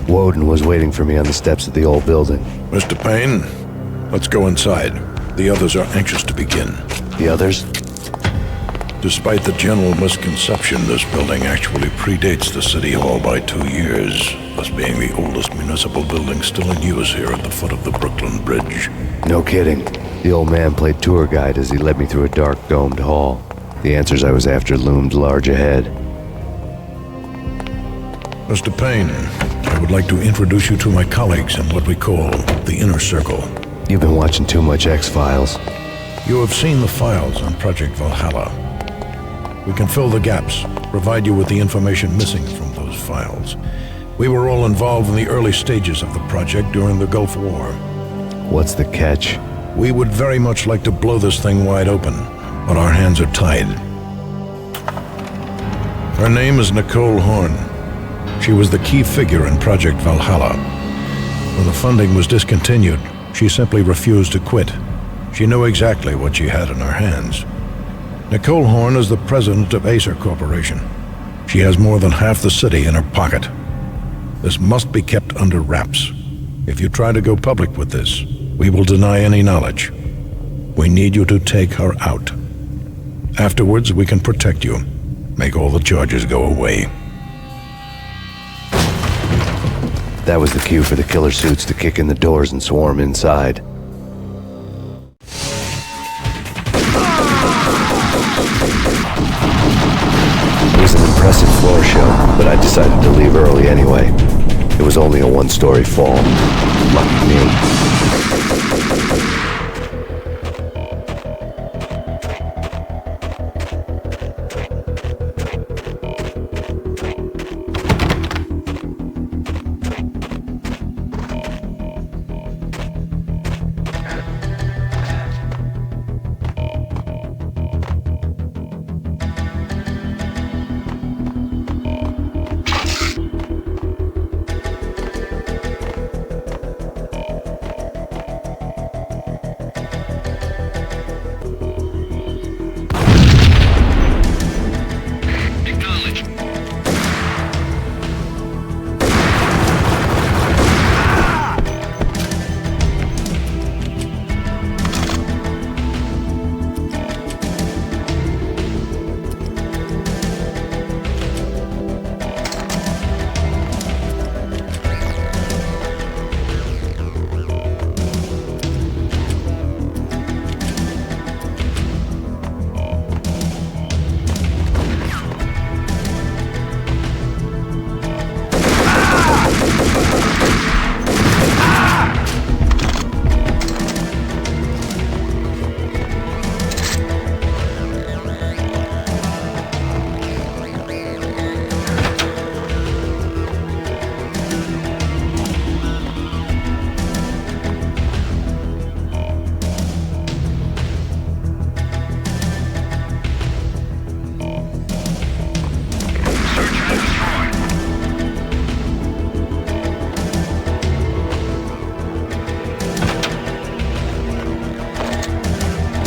Woden was waiting for me on the steps of the old building. Mr. Payne, let's go inside. The others are anxious to begin. The others? Despite the general misconception, this building actually predates the City Hall by 2 years, thus being the oldest municipal building still in use here at the foot of the Brooklyn Bridge. No kidding. The old man played tour guide as he led me through a dark domed hall. The answers I was after loomed large ahead. Mr. Payne, I would like to introduce you to my colleagues in what we call the Inner Circle. You've been watching too much X-Files. You have seen the files on Project Valhalla. We can fill the gaps, provide you with the information missing from those files. We were all involved in the early stages of the project during the Gulf War. What's the catch? We would very much like to blow this thing wide open, but our hands are tied. Her name is Nicole Horn. She was the key figure in Project Valhalla. When the funding was discontinued, she simply refused to quit. She knew exactly what she had in her hands. Nicole Horn is the president of Acer Corporation. She has more than half the city in her pocket. This must be kept under wraps. If you try to go public with this, we will deny any knowledge. We need you to take her out. Afterwards, we can protect you, make all the charges go away. That was the cue for the killer suits to kick in the doors and swarm inside. It was an impressive floor show, but I decided to leave early anyway. It was only a one-story fall. Lucky me.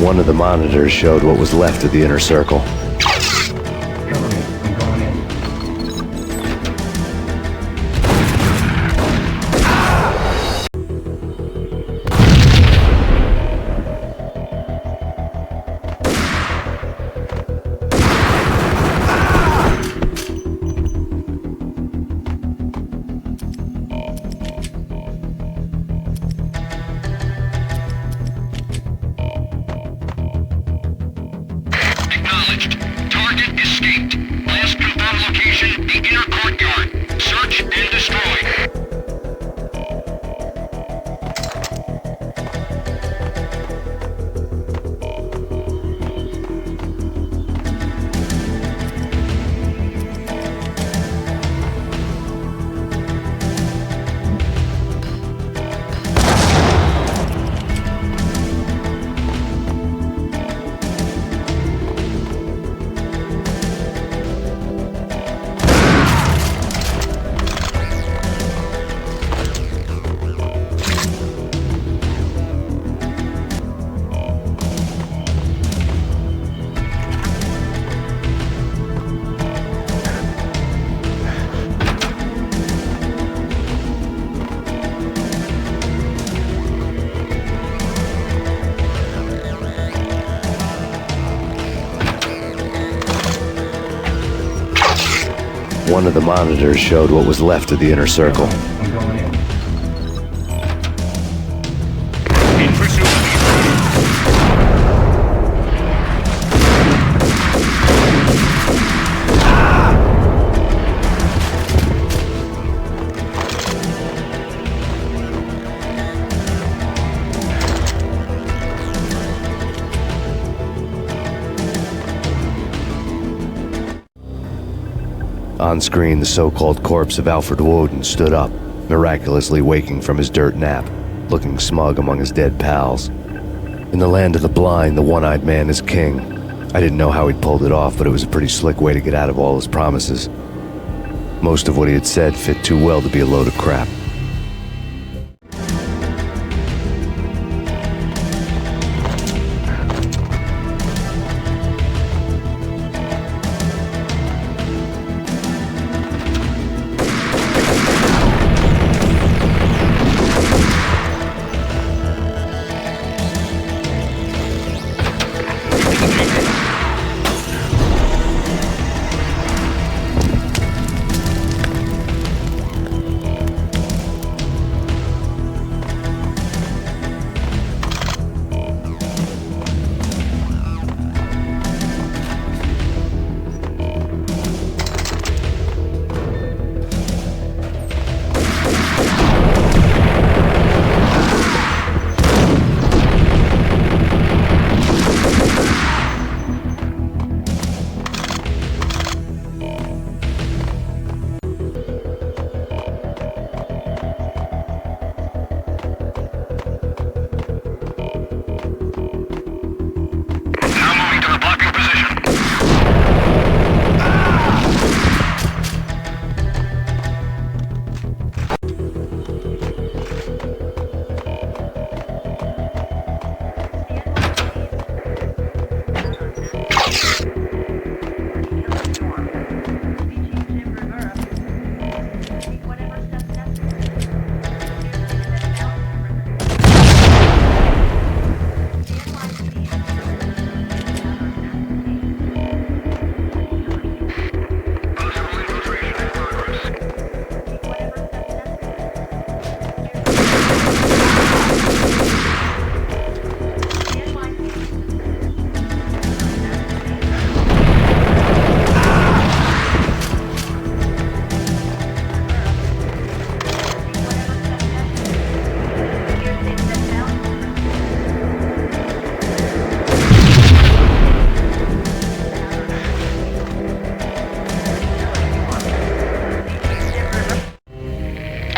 One of the monitors showed what was left of the inner circle. Acknowledged. One of the monitors showed what was left of the inner circle. I'm going in. In pursuit. On screen, the so-called corpse of Alfred Woden stood up, miraculously waking from his dirt nap, looking smug among his dead pals. In the land of the blind, the one-eyed man is king. I didn't know how he'd pulled it off, but it was a pretty slick way to get out of all his promises. Most of what he had said fit too well to be a load of crap.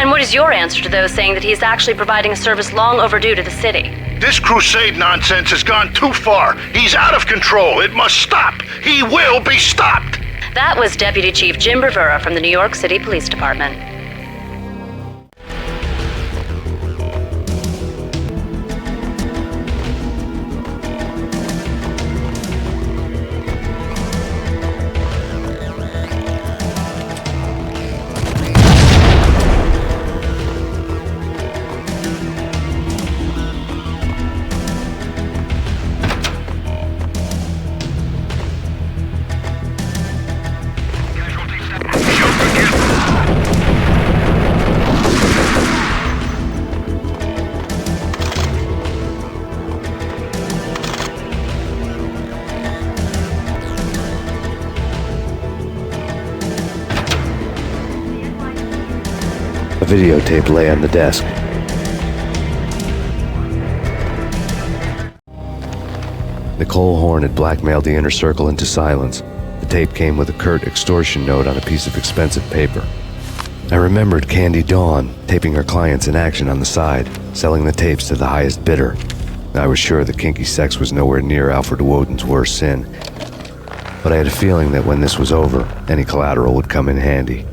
What is your answer to those saying that he is actually providing a service long overdue to the city? This crusade nonsense has gone too far. He's out of control. It must stop. He will be stopped. That was Deputy Chief Jim Rivera from the New York City Police Department. A videotape lay on the desk. Nicole Horn had blackmailed the inner circle into silence. The tape came with a curt extortion note on a piece of expensive paper. I remembered Candy Dawn taping her clients in action on the side, selling the tapes to the highest bidder. I was sure that kinky sex was nowhere near Alfred Woden's worst sin, but I had a feeling that when this was over, any collateral would come in handy.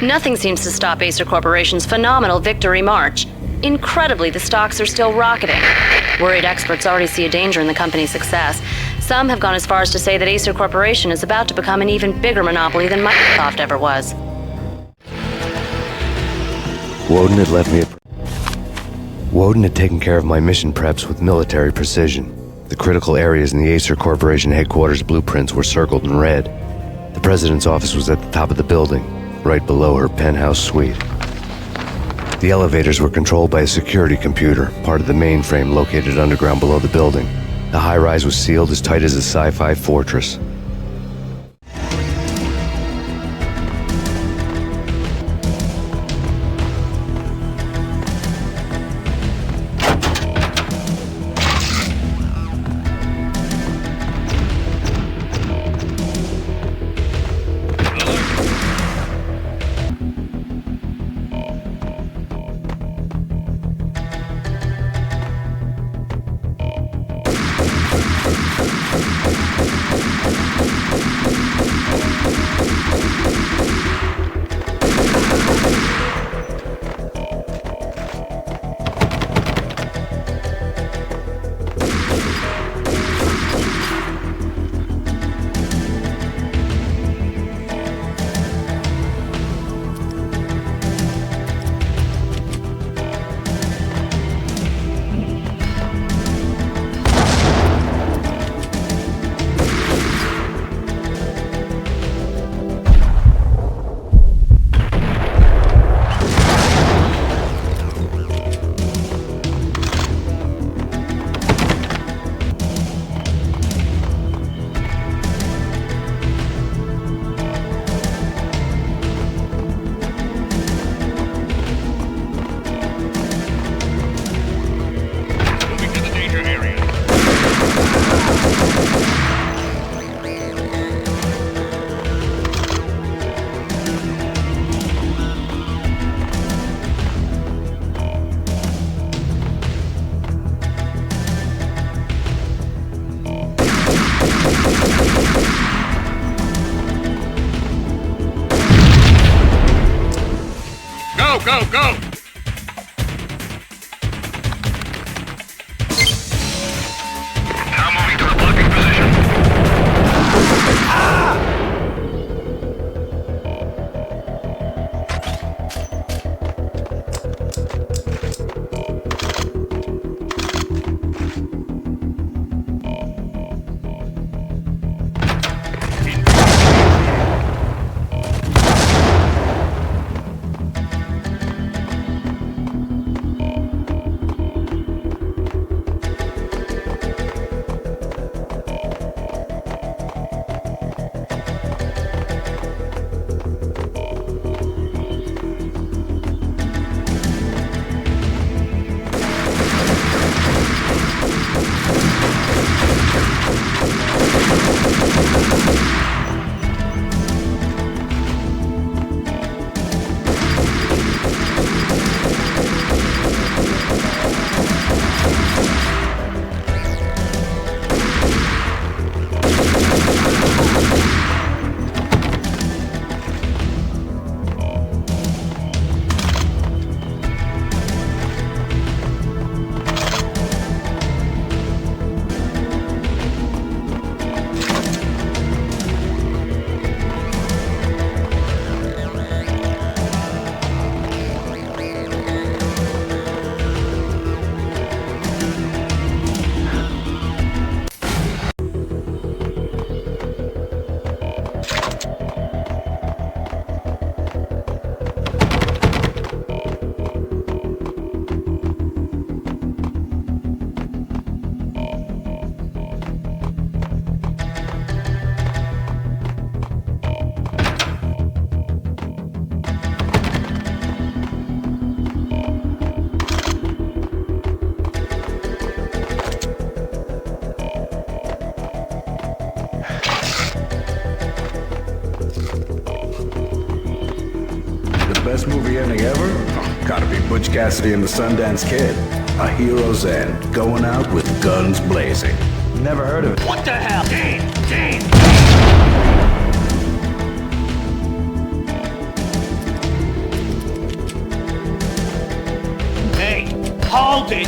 Nothing seems to stop Acer Corporation's phenomenal victory march. Incredibly, the stocks are still rocketing. Worried experts already see a danger in the company's success. Some have gone as far as to say that Acer Corporation is about to become an even bigger monopoly than Microsoft ever was. Woden had taken care of my mission preps with military precision. The critical areas in the Acer Corporation headquarters blueprints were circled in red. The president's office was at the top of the building, right below her penthouse suite. The elevators were controlled by a security computer, part of the mainframe located underground below the building. The high-rise was sealed as tight as a sci-fi fortress. Go, go! Now moving to the blocking position. Best movie ending ever? Oh, gotta be Butch Cassidy and the Sundance Kid. A hero's end, going out with guns blazing. Never heard of it. What the hell? Dean! Hey, hold it!